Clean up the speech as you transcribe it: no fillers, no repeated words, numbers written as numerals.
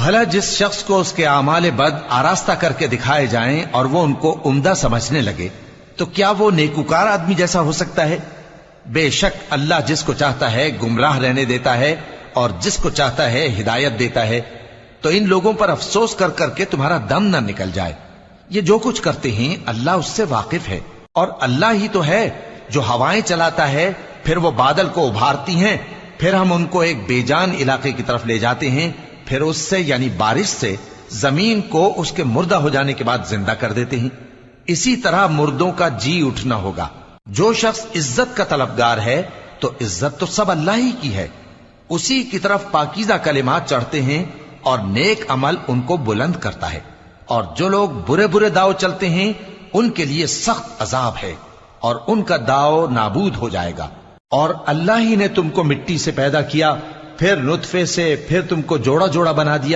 بھلا جس شخص کو اس کے اعمال بد آراستہ کر کے دکھائے جائیں اور وہ ان کو عمدہ سمجھنے لگے تو کیا وہ نیکوکار آدمی جیسا ہو سکتا ہے؟ بے شک اللہ جس کو چاہتا ہے گمراہ رہنے دیتا ہے اور جس کو چاہتا ہے ہدایت دیتا ہے. تو ان لوگوں پر افسوس کر کر کے تمہارا دم نہ نکل جائے. یہ جو کچھ کرتے ہیں اللہ اس سے واقف ہے، اور اللہ ہی تو ہے جو ہوائیں چلاتا ہے، پھر وہ بادل کو ابھارتی ہیں، پھر ہم ان کو ایک بے جان علاقے کی طرف لے جاتے ہیں، پھر اس سے یعنی بارش سے زمین کو اس کے مردہ ہو جانے کے بعد زندہ کر دیتے ہیں. اسی طرح مردوں کا جی اٹھنا ہوگا. جو شخص عزت کا طلبگار ہے تو عزت تو سب اللہ ہی کی ہے. اسی کی طرف پاکیزہ کلمات چڑھتے ہیں اور نیک عمل ان کو بلند کرتا ہے. اور جو لوگ برے برے داؤ چلتے ہیں ان کے لیے سخت عذاب ہے، اور ان کا داؤ نابود ہو جائے گا. اور اللہ ہی نے تم کو مٹی سے پیدا کیا، پھر نطفے سے، پھر تم کو جوڑا جوڑا بنا دیا.